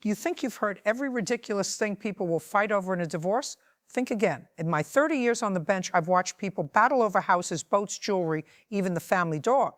You think you've heard every ridiculous thing people will fight over in a divorce? Think again. In my 30 years on the bench, I've watched people battle over houses, boats, jewelry, even the family dog.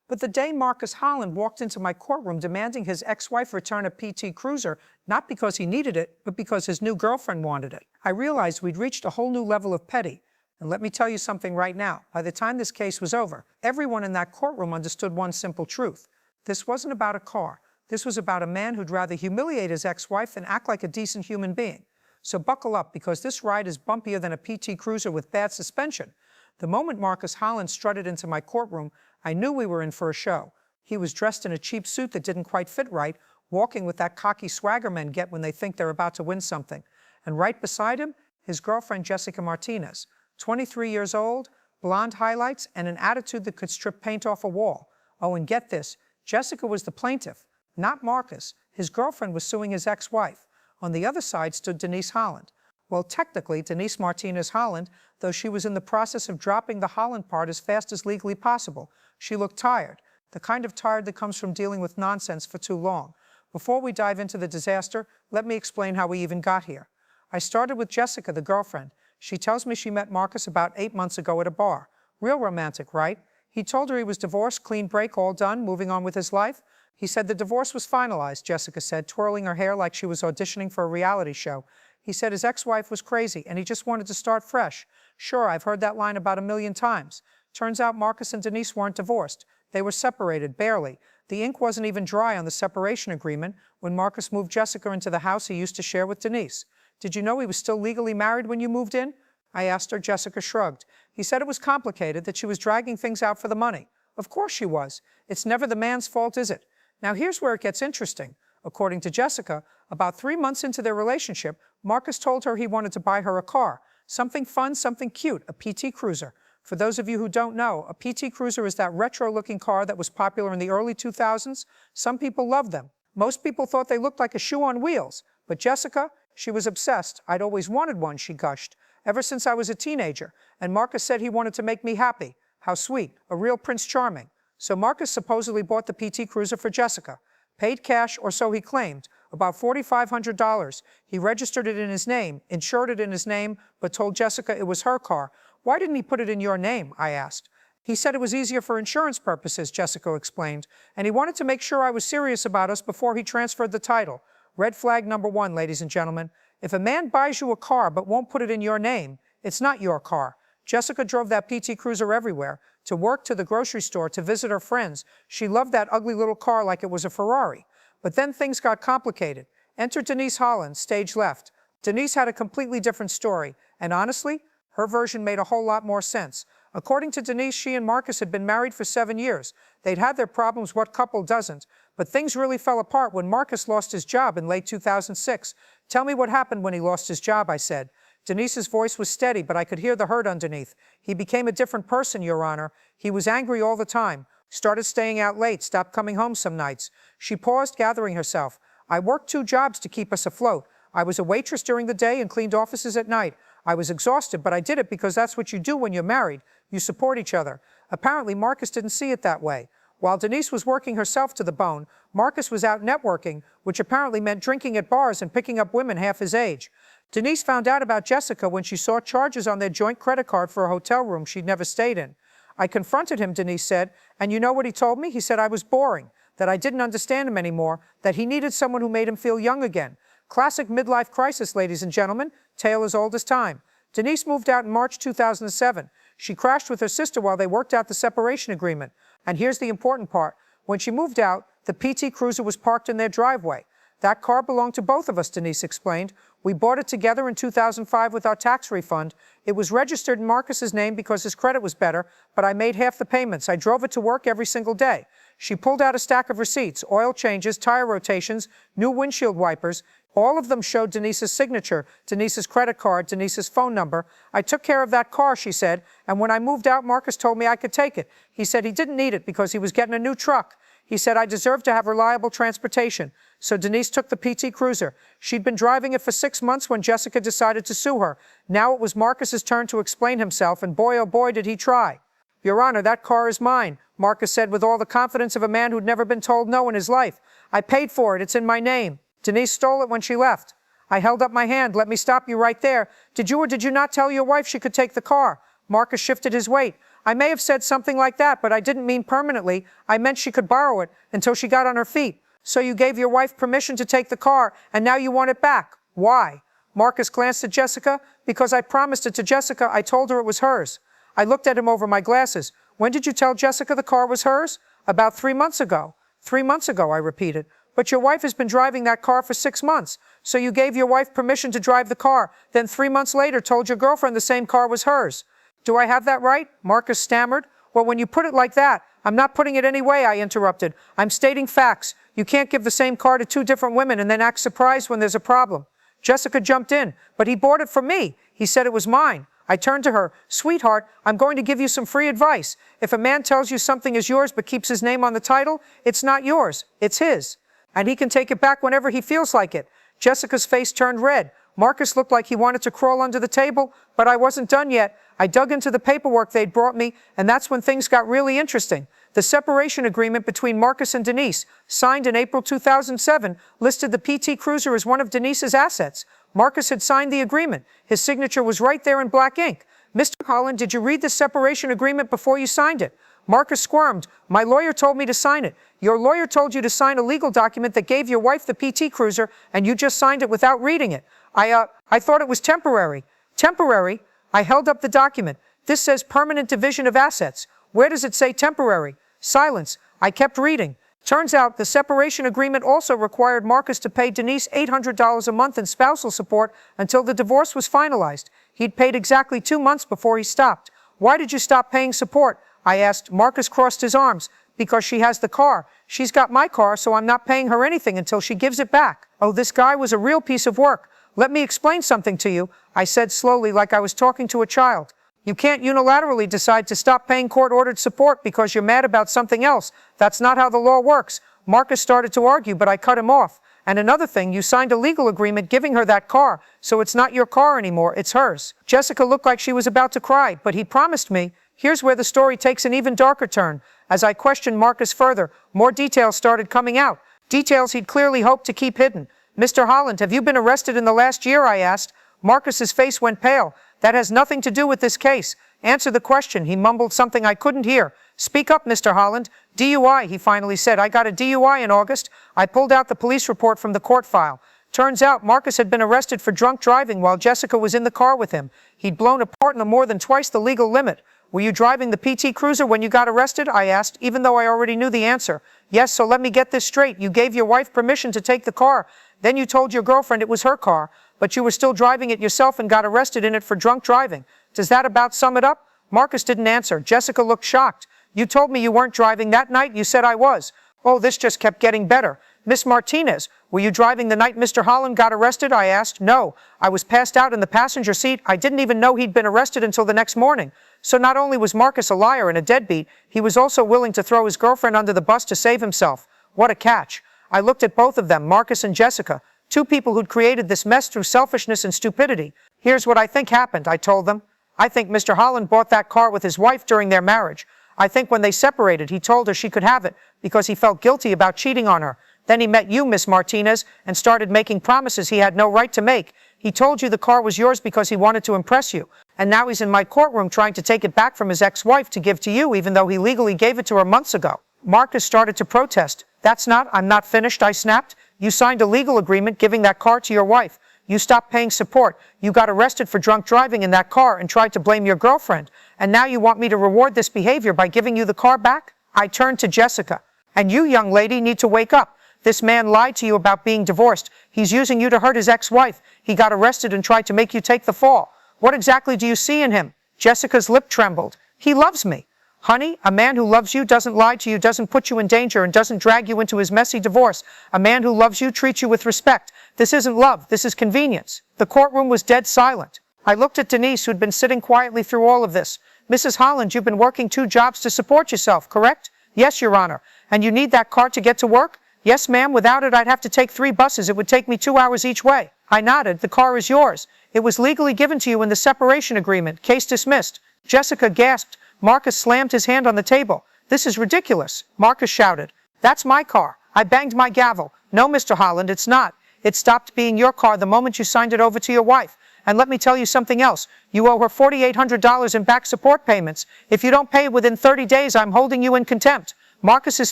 But the day Marcus Holland walked into my courtroom demanding his ex-wife return a PT Cruiser, not because he needed it, but because his new girlfriend wanted it, I realized we'd reached a whole new level of petty. And let me tell you something right now. By the time this case was over, everyone in that courtroom understood one simple truth. This wasn't about a car. This was about a man who'd rather humiliate his ex-wife than act like a decent human being. So buckle up, because this ride is bumpier than a PT Cruiser with bad suspension. The moment Marcus Holland strutted into my courtroom, I knew we were in for a show. He was dressed in a cheap suit that didn't quite fit right, walking with that cocky swagger men get when they think they're about to win something. And right beside him, his girlfriend Jessica Martinez, 23 years old, blonde highlights, and an attitude that could strip paint off a wall. Oh, and get this, Jessica was the plaintiff, not Marcus. His girlfriend was suing his ex-wife. On the other side stood Denise Holland. Well, technically, Denise Martinez Holland, though she was in the process of dropping the Holland part as fast as legally possible. She looked tired, the kind of tired that comes from dealing with nonsense for too long. Before we dive into the disaster, let me explain how we even got here. I started with Jessica, the girlfriend. She tells me she met Marcus about 8 months ago at a bar. Real romantic, right? He told her he was divorced, clean break, all done, moving on with his life. He said the divorce was finalized, Jessica said, twirling her hair like she was auditioning for a reality show. He said his ex-wife was crazy and he just wanted to start fresh. Sure, I've heard that line about 1,000,000 times. Turns out Marcus and Denise weren't divorced. They were separated, barely. The ink wasn't even dry on the separation agreement when Marcus moved Jessica into the house he used to share with Denise. Did you know he was still legally married when you moved in? I asked her. Jessica shrugged. He said it was complicated, that she was dragging things out for the money. Of course she was. It's never the man's fault, is it? Now here's where it gets interesting. According to Jessica, about 3 months into their relationship, Marcus told her he wanted to buy her a car. Something fun, something cute, a PT Cruiser. For those of you who don't know, a PT Cruiser is that retro-looking car that was popular in the early 2000s. Some people loved them. Most people thought they looked like a shoe on wheels. But Jessica, she was obsessed. I'd always wanted one, she gushed, ever since I was a teenager. And Marcus said he wanted to make me happy. How sweet, a real Prince Charming. So Marcus supposedly bought the PT Cruiser for Jessica. Paid cash, or so he claimed, about $4,500. He registered it in his name, insured it in his name, but told Jessica it was her car. Why didn't he put it in your name? I asked. He said it was easier for insurance purposes, Jessica explained, and he wanted to make sure I was serious about us before he transferred the title. Red flag number 1, ladies and gentlemen. If a man buys you a car but won't put it in your name, it's not your car. Jessica drove that PT Cruiser everywhere, to work, to the grocery store, to visit her friends. She loved that ugly little car like it was a Ferrari. But then things got complicated. Enter Denise Holland, stage left. Denise had a completely different story, and honestly, her version made a whole lot more sense. According to Denise, she and Marcus had been married for 7 years. They'd had their problems, what couple doesn't? But things really fell apart when Marcus lost his job in late 2006. Tell me what happened when he lost his job, I said. Denise's voice was steady, but I could hear the hurt underneath. He became a different person, Your Honor. He was angry all the time. Started staying out late, stopped coming home some nights. She paused, gathering herself. I worked 2 jobs to keep us afloat. I was a waitress during the day and cleaned offices at night. I was exhausted, but I did it because that's what you do when you're married. You support each other. Apparently, Marcus didn't see it that way. While Denise was working herself to the bone, Marcus was out networking, which apparently meant drinking at bars and picking up women half his age. Denise found out about Jessica when she saw charges on their joint credit card for a hotel room she'd never stayed in. I confronted him, Denise said, and you know what he told me? He said I was boring, that I didn't understand him anymore, that he needed someone who made him feel young again. Classic midlife crisis, ladies and gentlemen, tale as old as time. Denise moved out in March 2007. She crashed with her sister while they worked out the separation agreement. And here's the important part. When she moved out, the PT Cruiser was parked in their driveway. That car belonged to both of us, Denise explained. We bought it together in 2005 with our tax refund. It was registered in Marcus's name because his credit was better, but I made half the payments. I drove it to work every single day. She pulled out a stack of receipts, oil changes, tire rotations, new windshield wipers. All of them showed Denise's signature, Denise's credit card, Denise's phone number. I took care of that car, she said, and when I moved out, Marcus told me I could take it. He said he didn't need it because he was getting a new truck. He said I deserved to have reliable transportation. So Denise took the PT Cruiser. She'd been driving it for 6 months when Jessica decided to sue her. Now it was Marcus's turn to explain himself, and boy, oh boy, did he try. Your Honor, that car is mine, Marcus said with all the confidence of a man who'd never been told no in his life. I paid for it. It's in my name. Denise stole it when she left. I held up my hand. Let me stop you right there. Did you or did you not tell your wife she could take the car? Marcus shifted his weight. I may have said something like that, but I didn't mean permanently. I meant she could borrow it until she got on her feet. So you gave your wife permission to take the car, and now you want it back. Why? Marcus glanced at Jessica. Because I promised it to Jessica. I told her it was hers. I looked at him over my glasses. When did you tell Jessica the car was hers? About 3 months ago. 3 months ago, I repeated. But your wife has been driving that car for 6 months. So you gave your wife permission to drive the car, then 3 months later told your girlfriend the same car was hers. Do I have that right? Marcus stammered. Well, when you put it like that, I'm not putting it any way, I interrupted. I'm stating facts. You can't give the same car to 2 different women and then act surprised when there's a problem. Jessica jumped in, but he bought it from me. He said it was mine. I turned to her. Sweetheart, I'm going to give you some free advice. If a man tells you something is yours but keeps his name on the title, it's not yours. It's his. And he can take it back whenever he feels like it. Jessica's face turned red. Marcus looked like he wanted to crawl under the table, but I wasn't done yet. I dug into the paperwork they'd brought me, and that's when things got really interesting. The separation agreement between Marcus and Denise, signed in April 2007, listed the PT Cruiser as one of Denise's assets. Marcus had signed the agreement. His signature was right there in black ink. Mr. Holland, did you read the separation agreement before you signed it? Marcus squirmed. My lawyer told me to sign it. Your lawyer told you to sign a legal document that gave your wife the PT Cruiser, and you just signed it without reading it. I thought it was temporary. Temporary? I held up the document. This says permanent division of assets. Where does it say temporary? Silence. I kept reading. Turns out the separation agreement also required Marcus to pay Denise $800 a month in spousal support until the divorce was finalized. He'd paid exactly 2 months before he stopped. Why did you stop paying support? I asked. Marcus crossed his arms. Because she has the car. She's got my car, so I'm not paying her anything until she gives it back. Oh, this guy was a real piece of work. Let me explain something to you, I said slowly like I was talking to a child. You can't unilaterally decide to stop paying court-ordered support because you're mad about something else. That's not how the law works. Marcus started to argue, but I cut him off. And another thing, you signed a legal agreement giving her that car, so it's not your car anymore, it's hers. Jessica looked like she was about to cry, but he promised me. Here's where the story takes an even darker turn. As I questioned Marcus further, more details started coming out. Details he'd clearly hoped to keep hidden. Mr. Holland, have you been arrested in the last year? I asked. Marcus's face went pale. That has nothing to do with this case. Answer the question. He mumbled something I couldn't hear. Speak up, Mr. Holland. DUI, he finally said. I got a DUI in August. I pulled out the police report from the court file. Turns out Marcus had been arrested for drunk driving while Jessica was in the car with him. He'd blown a partner more than twice the legal limit. Were you driving the PT Cruiser when you got arrested? I asked, even though I already knew the answer. Yes, so let me get this straight. You gave your wife permission to take the car. Then you told your girlfriend it was her car, but you were still driving it yourself and got arrested in it for drunk driving. Does that about sum it up? Marcus didn't answer. Jessica looked shocked. You told me you weren't driving that night. You said I was. Oh, this just kept getting better. Miss Martinez, were you driving the night Mr. Holland got arrested? I asked. No, I was passed out in the passenger seat. I didn't even know he'd been arrested until the next morning. So not only was Marcus a liar and a deadbeat, he was also willing to throw his girlfriend under the bus to save himself. What a catch. I looked at both of them, Marcus and Jessica, 2 people who'd created this mess through selfishness and stupidity. Here's what I think happened, I told them. I think Mr. Holland bought that car with his wife during their marriage. I think when they separated, he told her she could have it because he felt guilty about cheating on her. Then he met you, Miss Martinez, and started making promises he had no right to make. He told you the car was yours because he wanted to impress you. And now he's in my courtroom trying to take it back from his ex-wife to give to you, even though he legally gave it to her months ago. Marcus started to protest. I'm not finished, I snapped. You signed a legal agreement giving that car to your wife. You stopped paying support. You got arrested for drunk driving in that car and tried to blame your girlfriend. And now you want me to reward this behavior by giving you the car back? I turned to Jessica. And you, young lady, need to wake up. This man lied to you about being divorced. He's using you to hurt his ex-wife. He got arrested and tried to make you take the fall. What exactly do you see in him? Jessica's lip trembled. He loves me. Honey, a man who loves you doesn't lie to you, doesn't put you in danger, and doesn't drag you into his messy divorce. A man who loves you treats you with respect. This isn't love, this is convenience. The courtroom was dead silent. I looked at Denise, who'd been sitting quietly through all of this. Mrs. Holland, you've been working 2 jobs to support yourself, correct? Yes, Your Honor. And you need that car to get to work? Yes, ma'am. Without it, I'd have to take 3 buses. It would take me 2 hours each way. I nodded. The car is yours. It was legally given to you in the separation agreement. Case dismissed. Jessica gasped. Marcus slammed his hand on the table. This is ridiculous, Marcus shouted. That's my car. I banged my gavel. No, Mr. Holland, it's not. It stopped being your car the moment you signed it over to your wife. And let me tell you something else. You owe her $4,800 in back support payments. If you don't pay it within 30 days, I'm holding you in contempt. Marcus's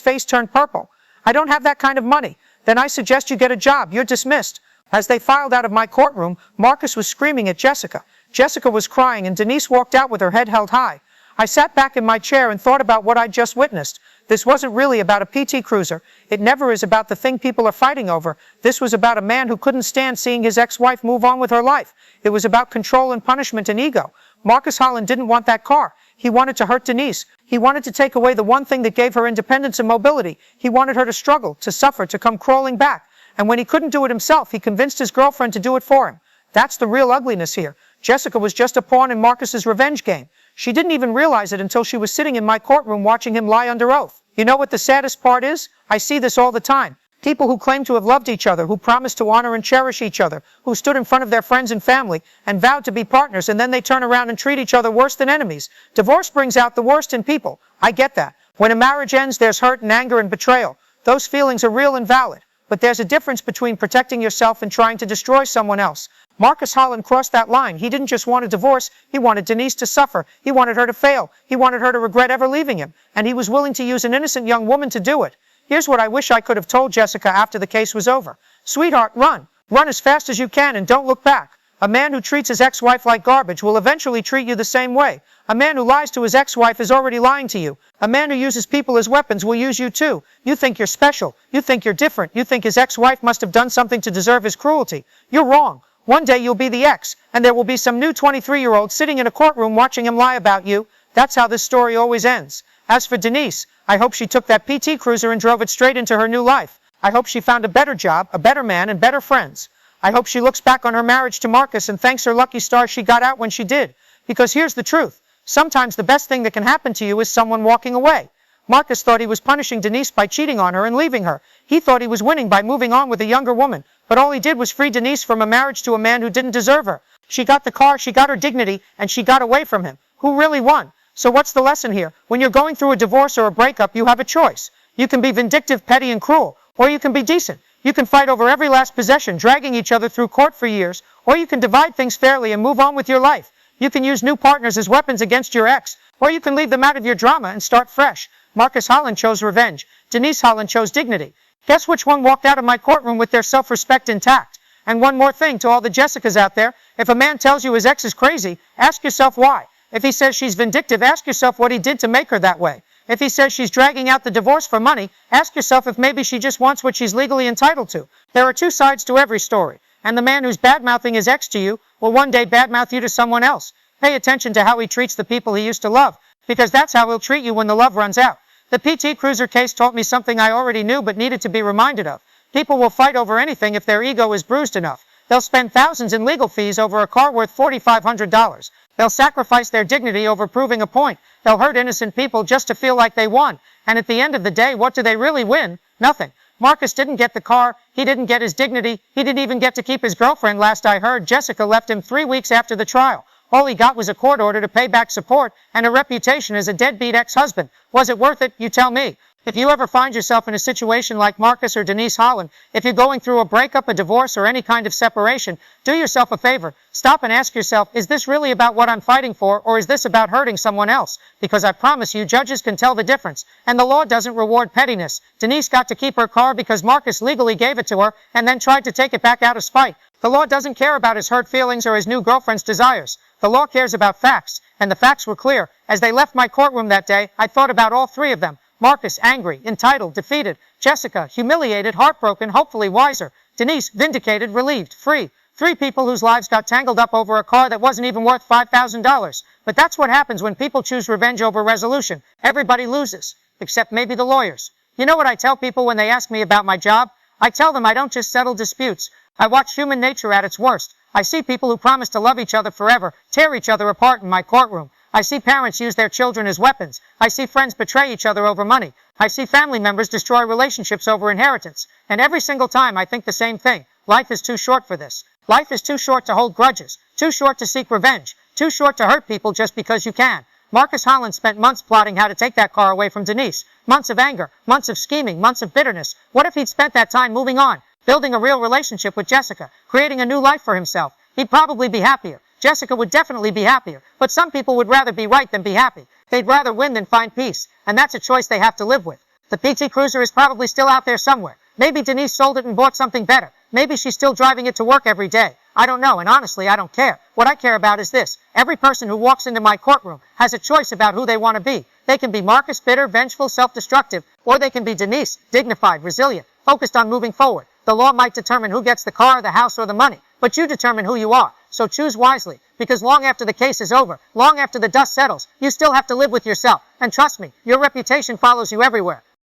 face turned purple. I don't have that kind of money. Then I suggest you get a job. You're dismissed. As they filed out of my courtroom, Marcus was screaming at Jessica. Jessica was crying, and Denise walked out with her head held high. I sat back in my chair and thought about what I'd just witnessed. This wasn't really about a PT Cruiser. It never is about the thing people are fighting over. This was about a man who couldn't stand seeing his ex-wife move on with her life. It was about control and punishment and ego. Marcus Holland didn't want that car. He wanted to hurt Denise. He wanted to take away the one thing that gave her independence and mobility. He wanted her to struggle, to suffer, to come crawling back. And when he couldn't do it himself, he convinced his girlfriend to do it for him. That's the real ugliness here. Jessica was just a pawn in Marcus's revenge game. She didn't even realize it until she was sitting in my courtroom watching him lie under oath. You know what the saddest part is? I see this all the time. People who claim to have loved each other, who promised to honor and cherish each other, who stood in front of their friends and family and vowed to be partners, and then they turn around and treat each other worse than enemies. Divorce brings out the worst in people. I get that. When a marriage ends, there's hurt and anger and betrayal. Those feelings are real and valid. But there's a difference between protecting yourself and trying to destroy someone else. Marcus Holland crossed that line. He didn't just want a divorce. He wanted Denise to suffer. He wanted her to fail. He wanted her to regret ever leaving him. And he was willing to use an innocent young woman to do it. Here's what I wish I could have told Jessica after the case was over. Sweetheart, run. Run as fast as you can and don't look back. A man who treats his ex-wife like garbage will eventually treat you the same way. A man who lies to his ex-wife is already lying to you. A man who uses people as weapons will use you too. You think you're special. You think you're different. You think his ex-wife must have done something to deserve his cruelty. You're wrong. One day you'll be the ex, and there will be some new 23-year-old sitting in a courtroom watching him lie about you. That's how this story always ends. As for Denise, I hope she took that PT Cruiser and drove it straight into her new life. I hope she found a better job, a better man, and better friends. I hope she looks back on her marriage to Marcus and thanks her lucky stars she got out when she did. Because here's the truth. Sometimes the best thing that can happen to you is someone walking away. Marcus thought he was punishing Denise by cheating on her and leaving her. He thought he was winning by moving on with a younger woman. But all he did was free Denise from a marriage to a man who didn't deserve her. She got the car, she got her dignity, and she got away from him. Who really won? So what's the lesson here? When you're going through a divorce or a breakup, you have a choice. You can be vindictive, petty, and cruel, or you can be decent. You can fight over every last possession, dragging each other through court for years, or you can divide things fairly and move on with your life. You can use new partners as weapons against your ex, or you can leave them out of your drama and start fresh. Marcus Holland chose revenge. Denise Holland chose dignity. Guess which one walked out of my courtroom with their self-respect intact? And one more thing to all the Jessicas out there. If a man tells you his ex is crazy, ask yourself why. If he says she's vindictive, ask yourself what he did to make her that way. If he says she's dragging out the divorce for money, ask yourself if maybe she just wants what she's legally entitled to. There are two sides to every story, and the man who's bad-mouthing his ex to you will one day bad-mouth you to someone else. Pay attention to how he treats the people he used to love, because that's how he'll treat you when the love runs out. The PT Cruiser case taught me something I already knew but needed to be reminded of. People will fight over anything if their ego is bruised enough. They'll spend thousands in legal fees over a car worth $4,500. They'll sacrifice their dignity over proving a point. They'll hurt innocent people just to feel like they won. And at the end of the day, what do they really win? Nothing. Marcus didn't get the car. He didn't get his dignity. He didn't even get to keep his girlfriend. Last I heard, Jessica left him 3 weeks after the trial. All he got was a court order to pay back support and a reputation as a deadbeat ex-husband. Was it worth it? You tell me. If you ever find yourself in a situation like Marcus or Denise Holland, if you're going through a breakup, a divorce, or any kind of separation, do yourself a favor. Stop and ask yourself, is this really about what I'm fighting for, or is this about hurting someone else? Because I promise you, judges can tell the difference. And the law doesn't reward pettiness. Denise got to keep her car because Marcus legally gave it to her and then tried to take it back out of spite. The law doesn't care about his hurt feelings or his new girlfriend's desires. The law cares about facts, and the facts were clear. As they left my courtroom that day, I thought about all three of them. Marcus, angry, entitled, defeated. Jessica, humiliated, heartbroken, hopefully wiser. Denise, vindicated, relieved, free. 3 people whose lives got tangled up over a car that wasn't even worth $5,000. But that's what happens when people choose revenge over resolution. Everybody loses, except maybe the lawyers. You know what I tell people when they ask me about my job? I tell them I don't just settle disputes. I watch human nature at its worst. I see people who promise to love each other forever tear each other apart in my courtroom. I see parents use their children as weapons. I see friends betray each other over money. I see family members destroy relationships over inheritance. And every single time I think the same thing. Life is too short for this. Life is too short to hold grudges. Too short to seek revenge. Too short to hurt people just because you can. Marcus Holland spent months plotting how to take that car away from Denise. Months of anger. Months of scheming. Months of bitterness. What if he'd spent that time moving on? building a real relationship with Jessica, creating a new life for himself. He'd probably be happier. Jessica would definitely be happier. But some people would rather be right than be happy. They'd rather win than find peace. And that's a choice they have to live with. The PT Cruiser is probably still out there somewhere. Maybe Denise sold it and bought something better. Maybe she's still driving it to work every day. I don't know, and honestly, I don't care. What I care about is this. Every person who walks into my courtroom has a choice about who they want to be. They can be Marcus, bitter, vengeful, self-destructive, or they can be Denise, dignified, resilient, focused on moving forward. The law might determine who gets the car, the house, or the money, but you determine who you are. So choose wisely, because long after the case is over, long after the dust settles, you still have to live with yourself. And trust me, your reputation follows you everywhere.